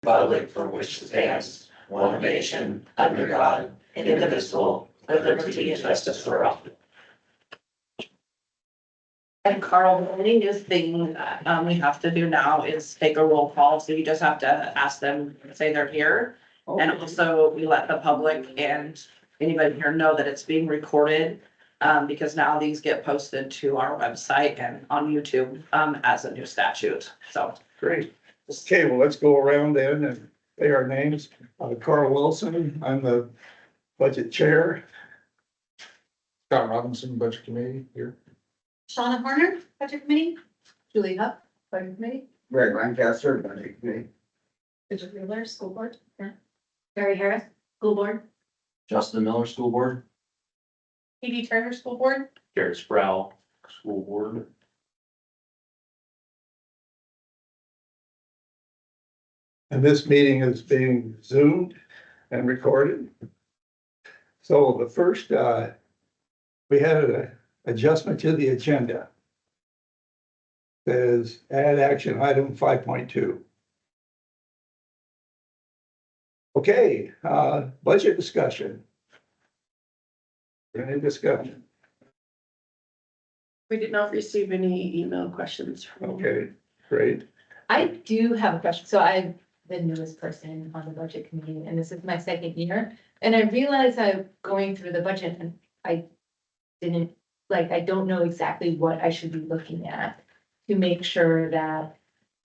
republic for which it stands, one nation, under God, indivisible, with liberty and justice for all. And Carl, the only new thing that we have to do now is take a roll call, so you just have to ask them, say they're here. And also, we let the public and anybody here know that it's being recorded. Because now these get posted to our website and on YouTube as a new statute, so. Great. Okay, well, let's go around then and say our names. Carl Wilson, I'm the budget chair. Scott Robinson, Budget Committee here. Shauna Horner, Budget Committee. Julie Hupp, Budget Committee. Greg Lancaster, Budget Committee. Richard Wheeler, School Board. Barry Harris, School Board. Justin Miller, School Board. Katie Turner, School Board. Garrett Sproul, School Board. And this meeting is being zoomed and recorded. So the first, we had an adjustment to the agenda. Says add action item 5.2. Okay, budget discussion. Any discussion? We did not receive any email questions from. Okay, great. I do have a question. So I'm the newest person on the Budget Committee, and this is my second year. And I realized I'm going through the budget and I don't know exactly what I should be looking at to make sure that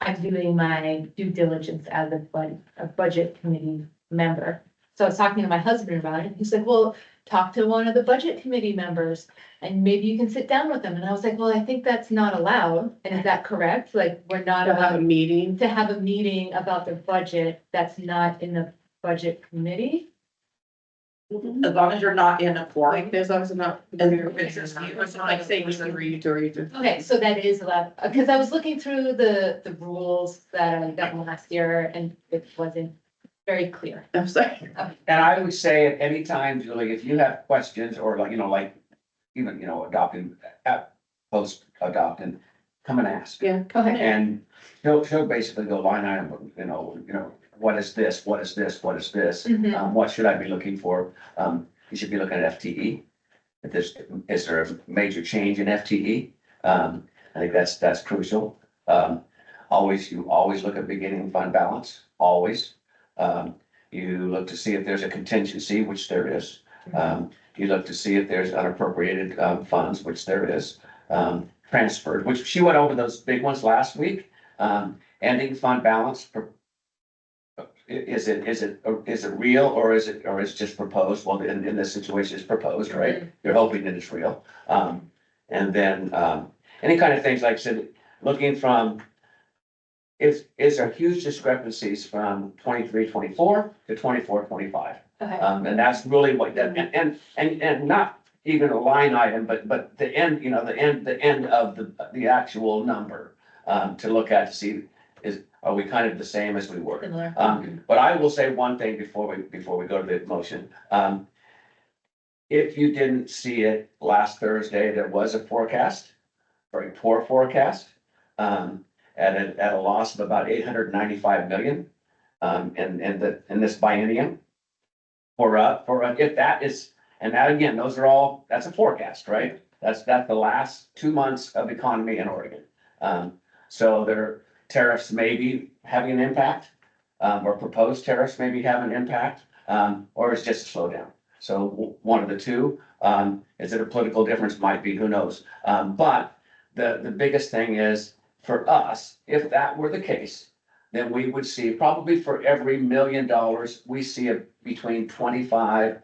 I'm doing my due diligence as a Budget Committee member. So I was talking to my husband about it. He's like, well, talk to one of the Budget Committee members and maybe you can sit down with them. And I was like, well, I think that's not allowed. And is that correct? Like, we're not To have a allowed meeting. to have a meeting about the budget that's not in the Budget Committee? As long as you're not in a forum. Like, as long as it's not. And it's just you, it's not like saying you can read or you. Okay, so that is allowed, because I was looking through the rules that I got last year and it wasn't very clear. I'm sorry. And I would say at any time, Julie, if you have questions or like, even, adopting, post adopting, come and ask. Yeah. Okay, And she'll basically go line item, what is this? What is this? What is this? Mhm. What should I be looking for? You should be looking at FTE. Is there a major change in FTE? I think that's crucial. You always look at beginning fund balance, always. You look to see if there's a contingency, which there is. You look to see if there's unappropriated funds, which there is. Transferred, which she went over those big ones last week. Ending fund balance. Is it real or is it just proposed? Well, in this situation, it's proposed, right? You're hoping that it's real. And then any kind of things like I said, looking from. Is there huge discrepancies from 23-24 to 24-25? okay, And that's really what that, and not even a line item, but the end, the end of the actual number. To look at to see are we kind of the same as we were? similar. But I will say one thing before we go to the motion. If you didn't see it last Thursday, there was a forecast, very poor forecast. At a loss of about 895 million, in this biennium. If that is, and that again, that's a forecast, right? That's the last 2 months of economy in Oregon. So their tariffs may be having an impact, or proposed tariffs may be having an impact, or it's just a slowdown. So one of the two, is it a political difference? Might be, who knows? But the biggest thing is, for us, if that were the case, then we would see probably for every $1 million, we see between 25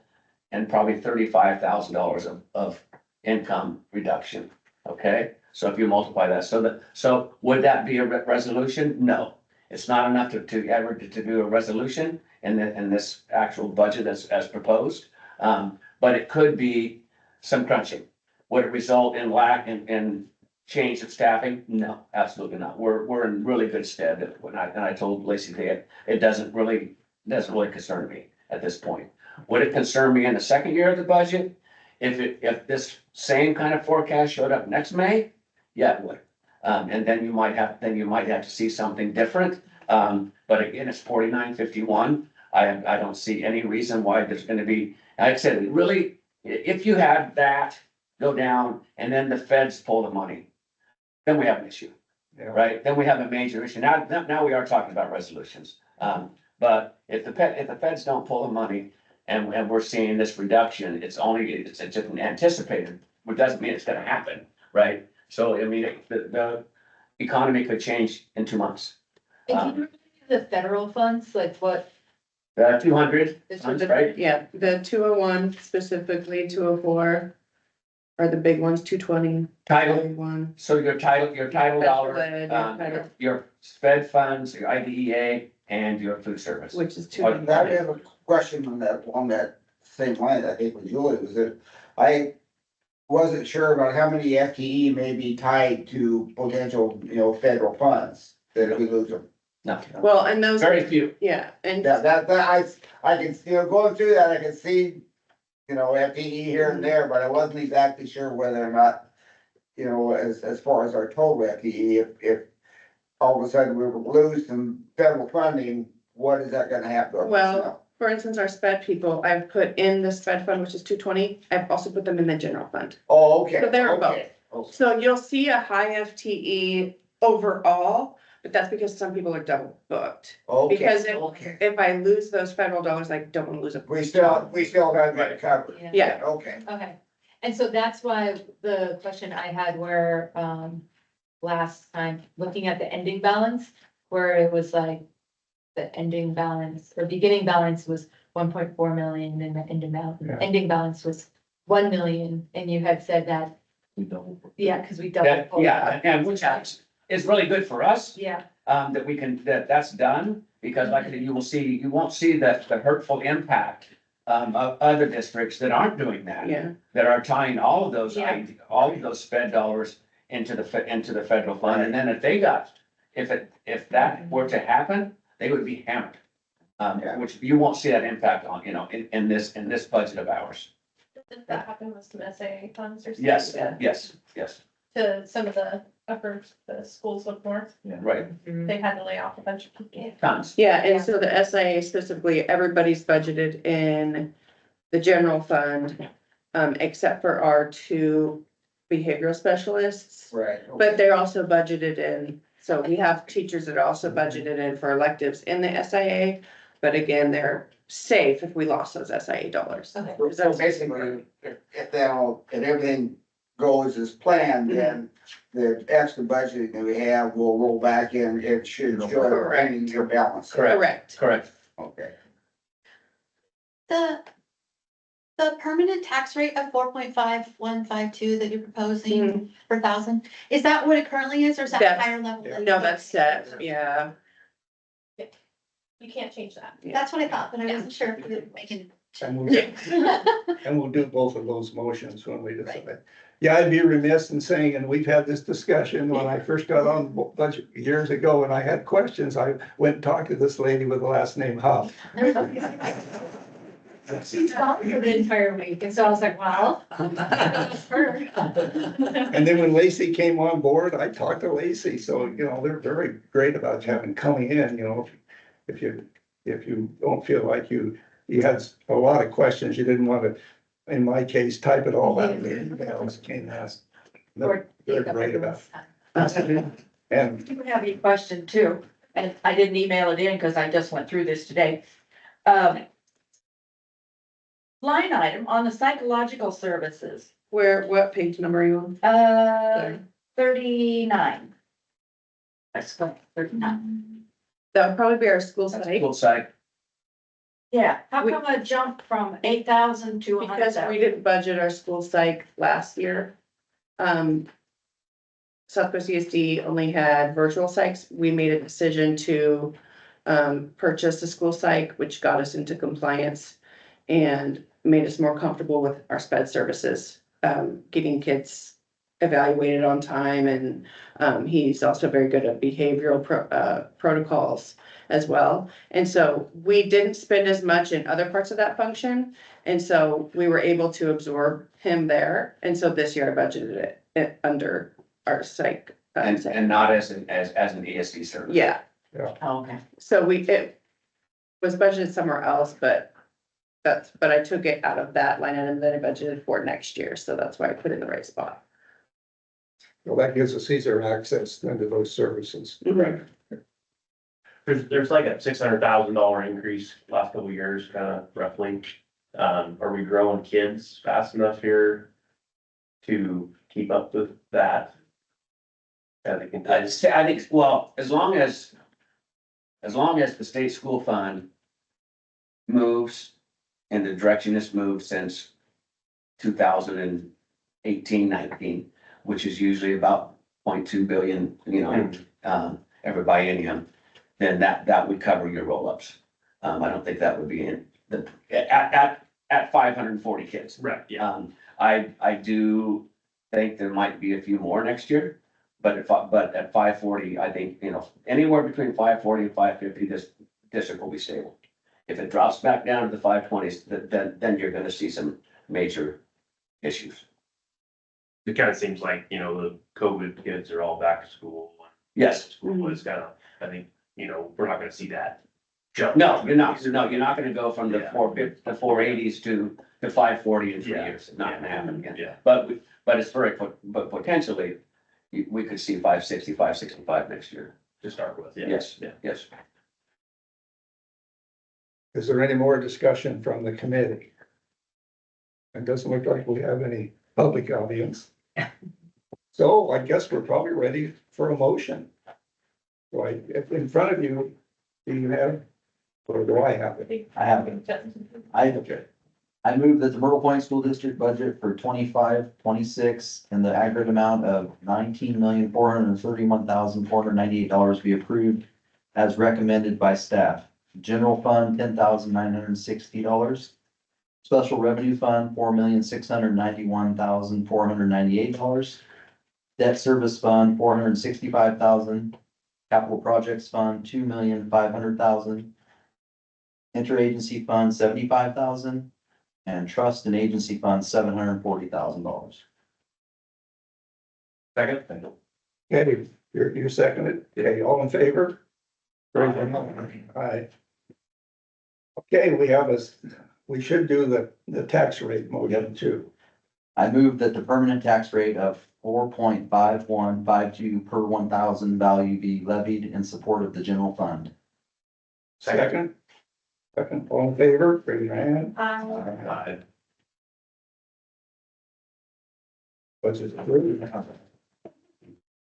and probably $35,000 of income reduction. Okay, so if you multiply that, so would that be a resolution? No, it's not enough to do a resolution in this actual budget as proposed. But it could be some crunching. Would it result in lack in change of staffing? No, absolutely not. We're in really good stead. And I told Lacey that it doesn't really concern me at this point. Would it concern me in the second year of the budget? If this same kind of forecast showed up next May, yeah, it would. And then you might have to see something different. But again, it's 49.51. I don't see any reason why there's gonna be, like I said, really, if you had that go down and then the feds pull the money, then we have an issue, Yeah. right? Then we have a major issue. Now we are talking about resolutions. But if the feds don't pull the money and we're seeing this reduction, it's just anticipated, which doesn't mean it's gonna happen, right? So, I mean, the economy could change in 2 months. And can you remind me of the federal funds, like what? 200, This funds, was- right? Yeah, the 201 specifically, 204 are the big ones, 220, Title, 221. so your title dollar, Special ed, title. your sped funds, your IDEA, and your food service. Which is Oh, two. I have a question on that same line, I think with Julie, was that I wasn't sure about how many FTE may be tied to potential, federal funds, that if we lose them. No, Well, and those, very few. yeah, and That, I can, going through that, I can see, FTE here and there, but I wasn't exactly sure whether or not, as far as our total FTE, if all of a sudden we were to lose some federal funding, what is that gonna have to? our Well, personnel? for instance, our sped people, I've put in the sped fund, which is 220. I've also put them in the general fund. Oh, okay. So they're okay, okay. So you'll see a high FTE overall, but that's because some people are double booked. Okay, Because okay. if I lose those federal dollars, I don't wanna lose them. We still gotta get it covered. Yeah. Okay. Okay, and so that's why the question I had where, last time, looking at the ending balance, where it was like. The ending balance or beginning balance was 1.4 million and the Yeah. ending balance was 1 million, and you had said that, yeah, cause we doubled. That, yeah, and which is really good for us, Yeah, that we can, that's done, because like I said, you won't see that the hurtful impact of other districts that aren't doing that. Yeah, That are tying all of those, Yeah. all of those sped dollars into the federal fund, and then if that were to happen, they would be hammered. Yeah. Which you won't see that impact on, in this budget of ours. Did that happen with some SAA funds or something? Yes, yes, To some of the upper, the schools up north, right, they had to lay off a bunch of people. tons. yeah, and so the SIA specifically, everybody's budgeted in the general fund, except for our 2 behavioral specialists. Right. But they're also budgeted in, so we have teachers that are also budgeted in for electives in the SIA. But again, they're safe if we lost those SIA dollars. okay, So basically, if everything goes as planned, then the extra budget that we have will roll back in, it should show Correct. in your balance. Correct. Correct. Okay. The permanent tax rate of 4.5152 that you're proposing per thousand, is that what it currently is, or is that That's- higher level? No, that's set, yeah. You can't change that. That's what I thought, but I wasn't sure if we were making. And we'll do both of those motions when we decide. Yeah, I'd be remiss in saying, and we've had this discussion when I first got on the budget years ago, and I had questions. I went and talked to this lady with the last name Huff. she's gone for the entire week, and so I was like, well. And then when Lacey came on board, I talked to Lacey, so, they're very great about having coming in, if you don't feel like you had a lot of questions, you didn't want to, in my case, type it all out. Emails came asked. They're great about it. And I have a question too, and I didn't email it in because I just went through this today. Line item on the psychological services, What page number are you on? 39. That's 39. That would probably be our school That's site, cool side. Yeah, how We- come a jump from 8,000 to because we 100,000? didn't budget our school psych last year. Southwest USD only had virtual psychs. We made a decision to purchase a school psych, which got us into compliance and made us more comfortable with our sped services, getting kids evaluated on time, and he's also very good at behavioral protocols as well. And so we didn't spend as much in other parts of that function, and so we were able to absorb him there. And so this year I budgeted it under our psych. And not as an ESD service. Yeah, Oh, okay. So it was budgeted somewhere else, but but I took it out of that line item that I budgeted for next year, so that's why I put it in the right spot. Well, that gives us easier access into those services. Right. There's like a $600,000 increase last couple of years, kind of roughly. Are we growing kids fast enough here to keep up with that? I think, I think, well, as long as the state school fund moves in the direction it's moved since 2018-19, which is usually about 0.2 billion, every biennium, then that would cover your roll-ups. I don't think that would be in the, at 540 kids. right, yeah. I do think there might be a few more next year, but at 540, I think, anywhere between 540 and 550, this district will be stable. If it drops back down to the 520s, then you're gonna see some major issues. It kind of seems like, the COVID kids are all back to school. Yes. School is kind of, I think, we're not gonna see that jump. No, you're not gonna go from the Yeah. 480s to 540 in 3 Yeah. years. It's not gonna happen again. Yeah. But it's but potentially, we could see 560, 565 next year. To start with, yeah. Yes, Yeah. yes. Is there any more discussion from the committee? It doesn't look like we have any public audience. So I guess we're probably ready for a motion. Right, if in front of you, do you have, or do I have it? I have it. I move that the Myrtle Point School District budget for 25-26 in the aggregate amount of $19,431,498 be approved as recommended by staff. General fund, $10,960. Special revenue fund, $4,691,498. Debt service fund, $465,000. Capital projects fund, $2,500,000. Interagency fund, $75,000. And trust and agency fund, $740,000. Second? Okay, you're seconded. Okay, all in favor? Aye. Okay, we should do the tax rate motion too. I move that the permanent tax rate of 4.5152 per 1,000 value be levied in support of the general fund. Second, all in favor, raise your hand. Budget approved.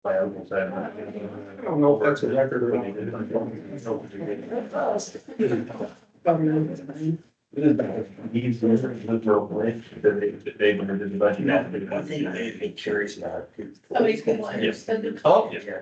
My uncle said. I don't know if that's a record or not. He's literal place, they did the budget. Curious about it. Somebody's gonna. Yes. Oh. Yeah.